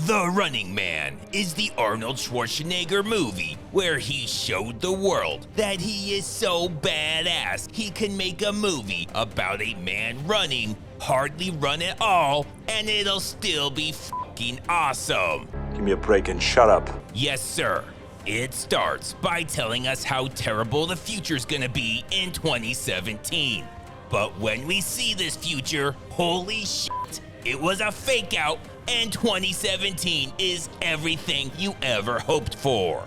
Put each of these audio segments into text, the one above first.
The Running Man is the Arnold Schwarzenegger movie where he showed the world that he is so badass he can make a movie about a man running, hardly run at all, and it'll still be fucking awesome. Give me a break and shut up. Yes, sir. It starts by telling us how terrible the future's gonna be in 2017. But when we see this future, holy shit, it was a fake out, and 2017 is everything you ever hoped for.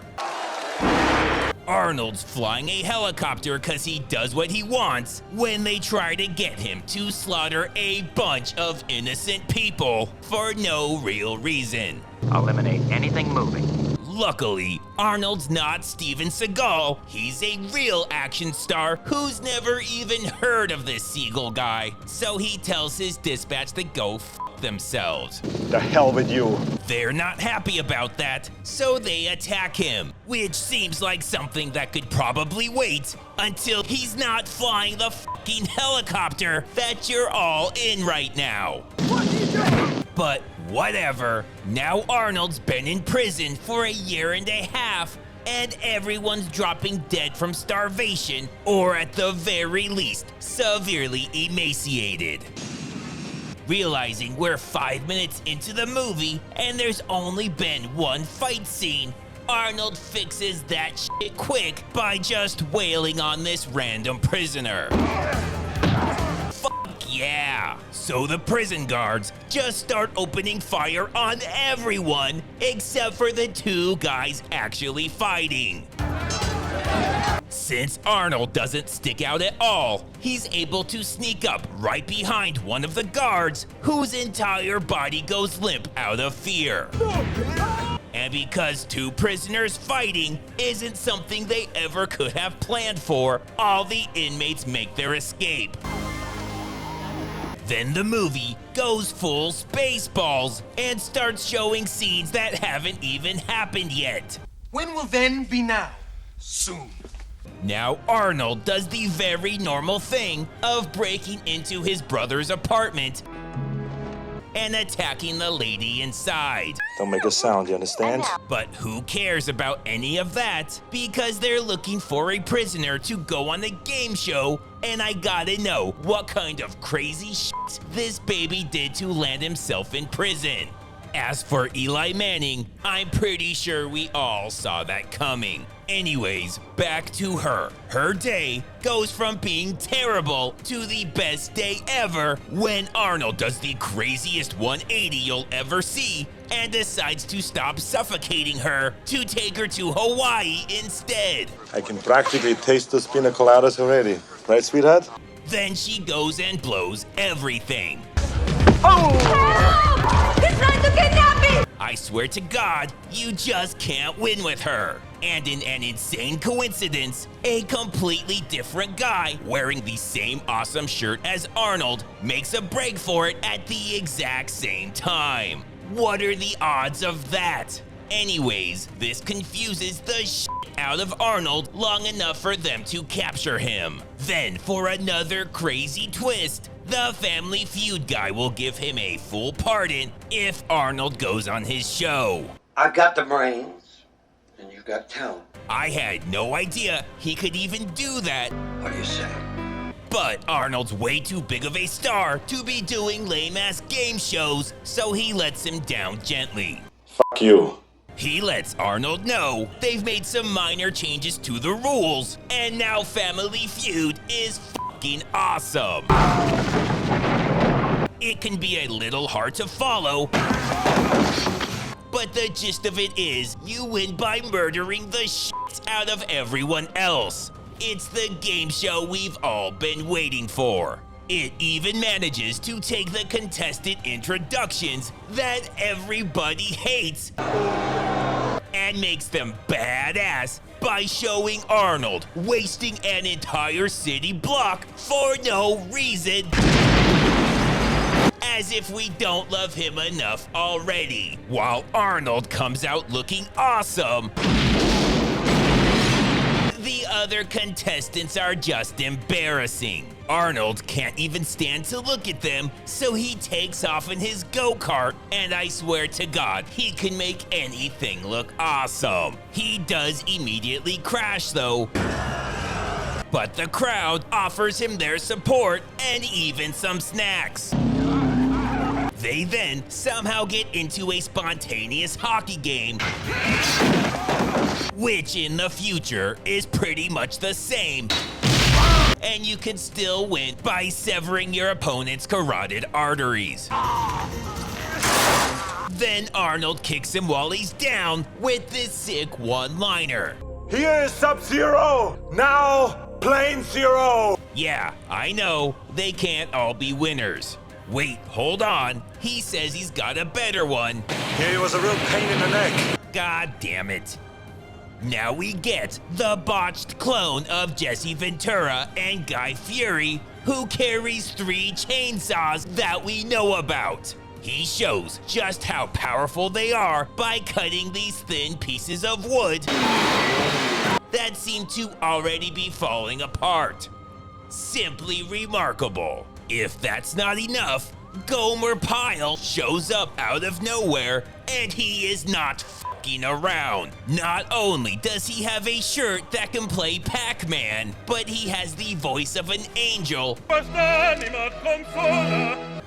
Arnold's flying a helicopter because he does what he wants when they try to get him to slaughter a bunch of innocent people for no real reason. Eliminate anything moving. Luckily, Arnold's not Steven Seagal. He's a real action star who's never even heard of this Seagal guy. So he tells his dispatch to go f themselves. The hell with you. They're not happy about that, so they attack him, which seems like something that could probably wait until he's not flying the fucking helicopter that you're all in right now. What are you doing? But whatever, now Arnold's been in prison for 1.5 years, and everyone's dropping dead from starvation, or at the very least, severely emaciated. Realizing we're 5 minutes into the movie and there's only been one fight scene, Arnold fixes that shit quick by just wailing on this random prisoner. Fuck yeah! So the prison guards just start opening fire on everyone except for the two guys actually fighting. Since Arnold doesn't stick out at all, he's able to sneak up right behind one of the guards whose entire body goes limp out of fear. And because two prisoners fighting isn't something they ever could have planned for, all the inmates make their escape. Then the movie goes full Spaceballs and starts showing scenes that haven't even happened yet. When will then be now? Soon. Now Arnold does the very normal thing of breaking into his brother's apartment and attacking the lady inside. Don't make a sound, you understand? But who cares about any of that? Because they're looking for a prisoner to go on a game show, and I gotta know what kind of crazy shit this baby did to land himself in prison. As for Eli Manning, I'm pretty sure we all saw that coming. Anyways, back to her. Her day goes from being terrible to the best day ever when Arnold does the craziest 180 you'll ever see and decides to stop suffocating her to take her to Hawaii instead. I can practically taste those pina coladas already. Right, sweetheart? Then she goes and blows everything. He's trying to kidnap me! I swear to God, you just can't win with her. And in an insane coincidence, a completely different guy wearing the same awesome shirt as Arnold makes a break for it at the exact same time. What are the odds of that? Anyways, this confuses the shit out of Arnold long enough for them to capture him. Then, for another crazy twist, the Family Feud guy will give him a full pardon if Arnold goes on his show. I've got the brains, and you've got talent. I had no idea he could even do that. What do you say? But Arnold's way too big of a star to be doing lame-ass game shows, so he lets him down gently. Fuck you. He lets Arnold know they've made some minor changes to the rules, and now Family Feud is fucking awesome. It can be a little hard to follow, but the gist of it is you win by murdering the shit out of everyone else. It's the game show we've all been waiting for. It even manages to take the contestant introductions that everybody hates and makes them badass by showing Arnold wasting an entire city block for no reason. As if we don't love him enough already, while Arnold comes out looking awesome. The other contestants are just embarrassing. Arnold can't even stand to look at them, so he takes off in his go-kart, and I swear to God, he can make anything look awesome. He does immediately crash though, but the crowd offers him their support and even some snacks. They then somehow get into a spontaneous hockey game, which in the future is pretty much the same. And you can still win by severing your opponent's carotid arteries. Then Arnold kicks him while he's down with this sick one-liner. Here is Sub-Zero. Now, Plane Zero. Yeah, I know, they can't all be winners. Wait, hold on. He says he's got a better one. He was a real pain in the neck. God damn it. Now we get the botched clone of Jesse Ventura and Guy Fieri, who carries 3 chainsaws that we know about. He shows just how powerful they are by cutting these thin pieces of wood that seem to already be falling apart. Simply remarkable. If that's not enough, Gomer Pyle shows up out of nowhere, and he is not fucking around. Not only does he have a shirt that can play Pac-Man, but he has the voice of an angel.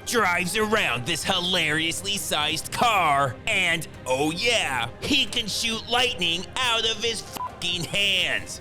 Drives around this hilariously sized car, and oh yeah, he can shoot lightning out of his fucking hands.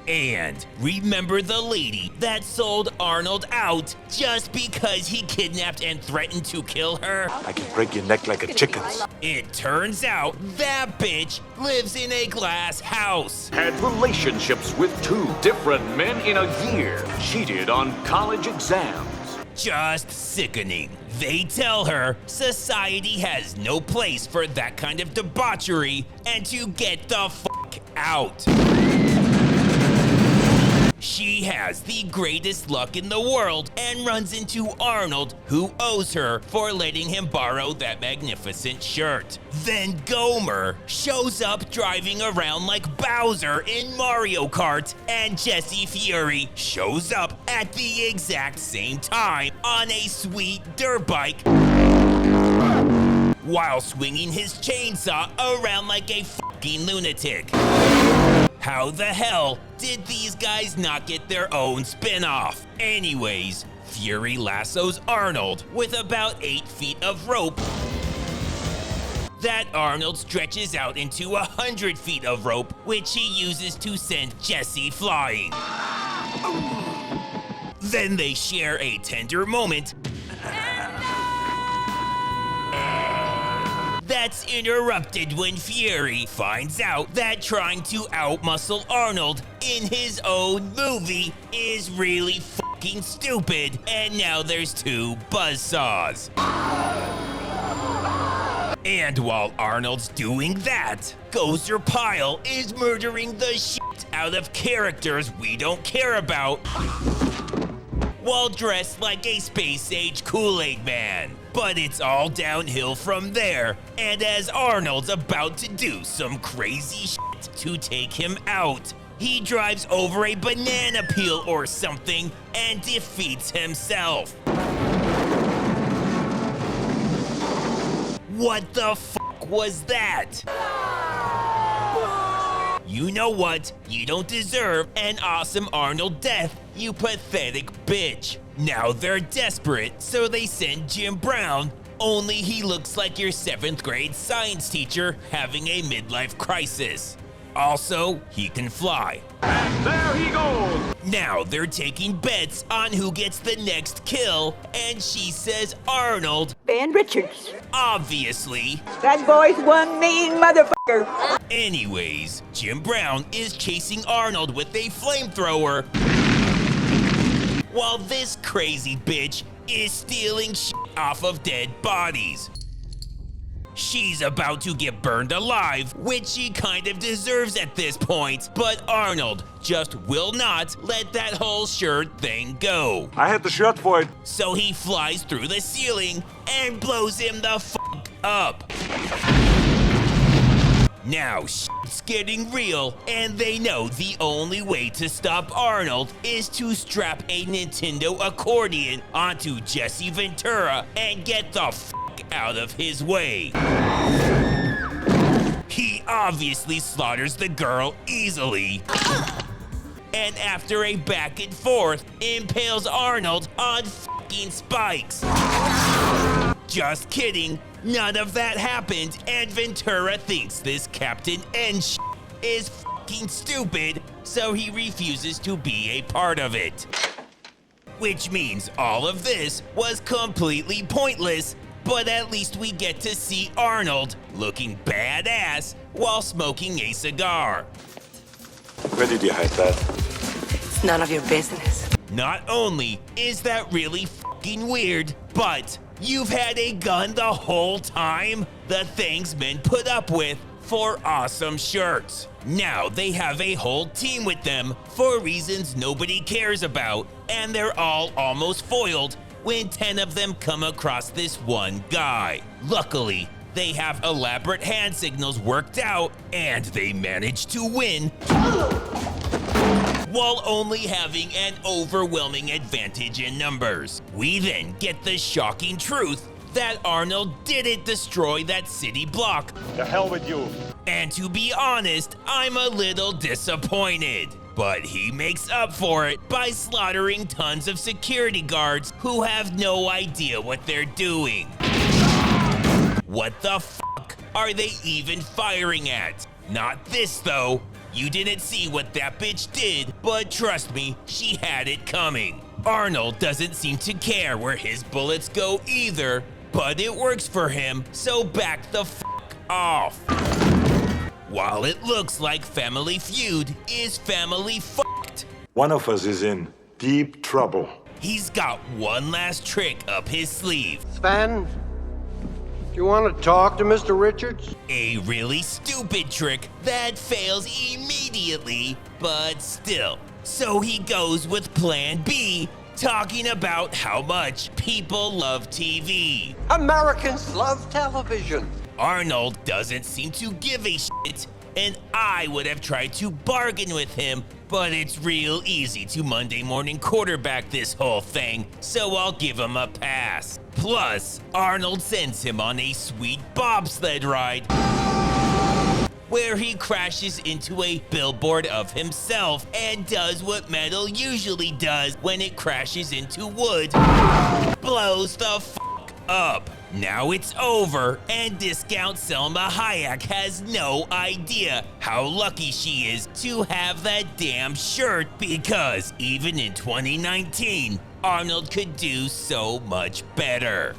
And remember the lady that sold Arnold out just because he kidnapped and threatened to kill her? I can break your neck like a chicken's. It turns out that bitch lives in a glass house. Had relationships with 2 different men in a year. Cheated on college exams. Just sickening. They tell her society has no place for that kind of debauchery and to get the fuck out. She has the greatest luck in the world and runs into Arnold, who owes her for letting him borrow that magnificent shirt. Then Gomer shows up driving around like Bowser in Mario Kart, and Jesse Fury shows up at the exact same time on a sweet dirt bike while swinging his chainsaw around like a fucking lunatic. How the hell did these guys not get their own spin-off? Anyways, Fury lassos Arnold with about 8 feet of rope that Arnold stretches out into 100 feet of rope, which he uses to send Jesse flying. Then they share a tender moment that's interrupted when Fury finds out that trying to outmuscle Arnold in his own movie is really fucking stupid, and now there's 2 buzzsaws. And while Arnold's doing that, Gozer Pyle is murdering the shit out of characters we don't care about while dressed like a space-age Kool-Aid man. But it's all downhill from there, and as Arnold's about to do some crazy shit to take him out, he drives over a banana peel or something and defeats himself. What the fuck was that? You know what? You don't deserve an awesome Arnold death, you pathetic bitch. Now they're desperate, so they send Jim Brown, only he looks like your 7th grade science teacher having a midlife crisis. Also, he can fly. And there he goes! Now they're taking bets on who gets the next kill, and she says Arnold. Van Richards. Obviously. That boy's one mean motherfucker. Anyways, Jim Brown is chasing Arnold with a flamethrower, while this crazy bitch is stealing shit off of dead bodies. She's about to get burned alive, which she kind of deserves at this point, but Arnold just will not let that whole shirt thing go. I had the shirt for it. So he flies through the ceiling and blows him the fuck up. Now shit's getting real, and they know the only way to stop Arnold is to strap a Nintendo accordion onto Jesse Ventura and get the fuck out of his way. He obviously slaughters the girl easily, and after a back and forth, impales Arnold on fucking spikes. Just kidding, none of that happened, and Ventura thinks this Captain N is fucking stupid, so he refuses to be a part of it. Which means all of this was completely pointless, but at least we get to see Arnold looking badass while smoking a cigar. Where did you hide that? It's none of your business. Not only is that really fucking weird, but you've had a gun the whole time? The things men put up with for awesome shirts. Now they have a whole team with them for reasons nobody cares about, and they're all almost foiled when 10 of them come across this one guy. Luckily, they have elaborate hand signals worked out, and they manage to win while only having an overwhelming advantage in numbers. We then get the shocking truth that Arnold didn't destroy that city block. The hell with you. And to be honest, I'm a little disappointed. But he makes up for it by slaughtering tons of security guards who have no idea what they're doing. What the fuck are they even firing at? Not this though. You didn't see what that bitch did, but trust me, she had it coming. Arnold doesn't seem to care where his bullets go either, but it works for him, so back the fuck off. While it looks like Family Feud is family fucked, One of us is in deep trouble. he's got one last trick up his sleeve. Sven, do you want to talk to Mr. Richards? A really stupid trick that fails immediately, but still. So he goes with plan B, talking about how much people love TV. Americans love television. Arnold doesn't seem to give a shit, and I would have tried to bargain with him, but it's real easy to Monday morning quarterback this whole thing, so I'll give him a pass. Plus, Arnold sends him on a sweet bobsled ride where he crashes into a billboard of himself and does what metal usually does when it crashes into wood. Blows the fuck up. Now it's over, and discount Selma Hayek has no idea how lucky she is to have that damn shirt, because even in 2019, Arnold could do so much better.